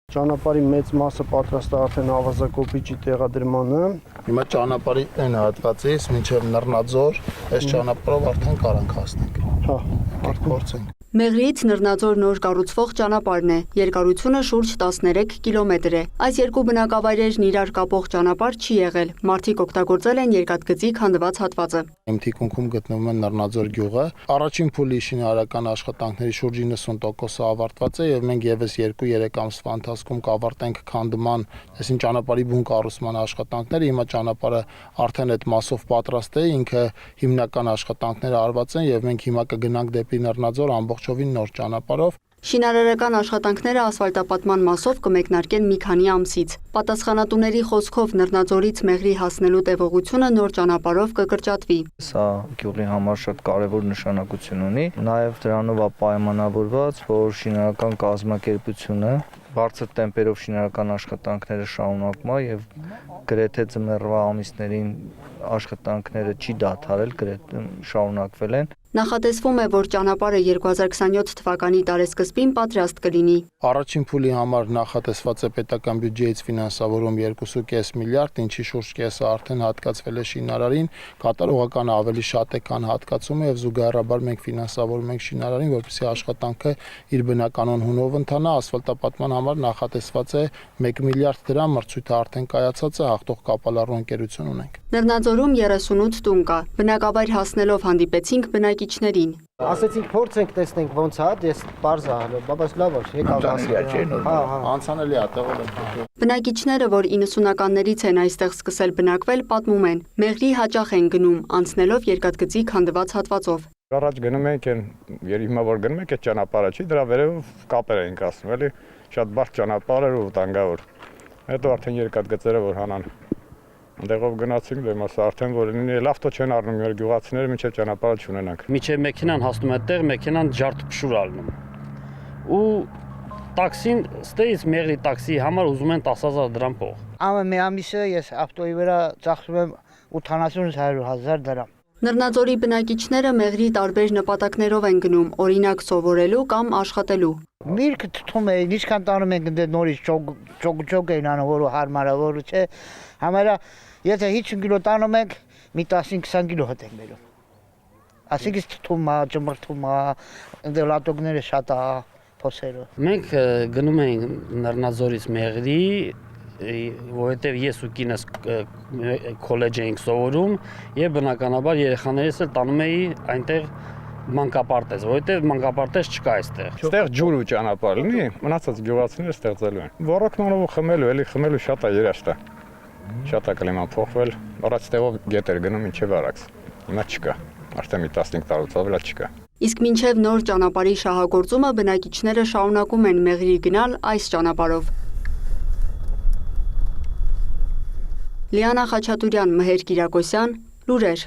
Ճանապարհի մեծ մասը պատրաստ է արդեն ավազակոպիչի տեղադրմանը։ Հիմա ճանապարհի այն հատվածից մինչև Նռնաձոր, այս ճանապարհով արդեն կարանք հասնենք։ Հա, արդեն փորձենք։ Մեղրիից Նռնաձոր նոր կառուցվող ճանապարհն է, երկարությունը շուրջ 13 կիլոմետր է։ Այս երկու բնակավայրերն իրար կապող ճանապարհ չի եղել, մարդիկ օգտագործել են երկաթգծի քանդված հատվածը։ Իմ թիկունքում գտնվում է Նռնաձոր գյուղը։ Առաջին փուլի շինարարական աշխատանքների շուրջ 90%-ը ավարտված է եւ մենք եւս 2-3 ամսվա ընթացքում կավարտենք քանդման, այսինքն ճանապարհի բուն կառուցման աշխատանքները։ Հիմա ճանապարհը արդեն այդ մասով պատրաստ է, ինքը հիմնական աշխատանքները արված են եւ մենք հիմա կգնանք դեպի Նռնաձոր ամբողջովին նոր ճանապարհով։ Շինարարական աշխատանքները ասֆալտապատման մասով կմեկնարկեն մի քանի ամսից։ Պատասխանատուների խոսքով Նռնաձորից Մեղրի հասնելու տևողությունը նոր ճանապարհով կկրճատվի։ Սա գյուղի համար շատ կարևոր նշանակություն ունի։ Նաև դրանով է պայմանավորված, որ շինարարական կազմակերպությունը բարձր տեմպերով շինարարական աշխատանքները շարունակում է եւ գրեթե ձմեռվա ամիսներին աշխատանքները չի դադարել, գրեթե շարունակվել են։ Նախատեսվում է, որ ճանապարհը 2027 թվականի տարեսկզբին պատրաստ կլինի։ Առաջին փուլի համար նախատեսված է պետական բյուջեից ֆինանսավորում 2.5 միլիարդ, ինչի շուրջ կեսը արդեն հատկացվել է շինարարին, կատարողականը ավելի շատ է, քան հատկացումը եւ զուգահեռաբար մենք ֆինանսավորում ենք շինարարին, որպեսզի աշխատանքը իր բնականon հունով ընթանա, ասֆալտապատման համար նախատեսված է 1 միլիարդ դրամ, մրցույթը արդեն կայացած է, հաղթող կապալառու ընկերություն ունենք։ Նռնաձորում 38 տուն կա։ Բնակավայր հասնելով հանդիպեցինք բնակիչներին։ Ասեցինք փորձենք տեսնենք ոնց է, ես բարձ ահալը, բայց լավ է, եկավ ասել։ Հա, Անցանելի է, տեղով են։ Բնակիչները, որ 90-ականներից են այստեղ սկսել բնակվել, պատմում են, Մեղրի հաճախ են գնում, անցնելով երկաթգծի քանդված հատվածով։ Առաջ գնում ենք այն, հիմա որ գնում ենք այդ ճանապարհը չի, դրա վերևով կապեր էինք ասում, էլի, շատ բարդ ճանապարհ էր ու վտանգավոր։ Հետո արդեն երկաթգծերը որ հանան Այնտեղով գնացինք, դե մասը արդեն որ լինի, լավ թո չեն առնում մեր գյուղացիները, մինչև ճանապարհը չունենանք։ Միջև մեքենան հասնում է տեղ, մեքենան ջարդփշուր ալնում։ Ու տաքսին, ստեից Մեղրի տաքսիի համար ուզում են 10,000 դրամ փող։ Ամեն մի ամիսը ես ավտոյի վրա ծախսում եմ 80-100,000 դրամ։ Նռնաձորի բնակիչները Մեղրի տարբեր նպատակներով են գնում, օրինակ սովորելու կամ աշխատելու։ Միրգ թթում է, ինչքան տանում ենք դե նորից ճոգ էին անում, որ հարմար է, որ չէ։ Համարա եթե 50 կիլո տանում ենք, մի 15-20 կիլո հտ ենք բերում։ Ասիկից թթում է, ջմրթում է, դե լատոկները շատ է, փոսերը։ Մենք գնում ենք Նռնաձորից Մեղրի, որովհետև ես ու կինս քոլեջ էինք սովորում եւ բնականաբար երեխաներիս էլ տանում էի այնտեղ մանկապարտեզ, որովհետև մանկապարտեզ չկա այստեղ։ Այստեղ ջուր ու ճանապարհ լինի, մնացած գյուղացիները ստեղծելու են։ Ոռոգմանով ու խմելու, էլի խմելու շատ է երաշտ է։ Շատ է կլիման փոխվել, առաջ տեղով գետ էր գնում մինչև Արաքս։ Հիմա չկա, արդեն մի 15 տարուց ավել չկա։ Իսկ մինչև նոր ճանապարհի շահագործումը բնակիչները շարունակում են Մեղրի գնալ այս ճանապարհով։ Լիանա Խաչատուրյան, Մհեր Կիրակոսյան, լուրեր։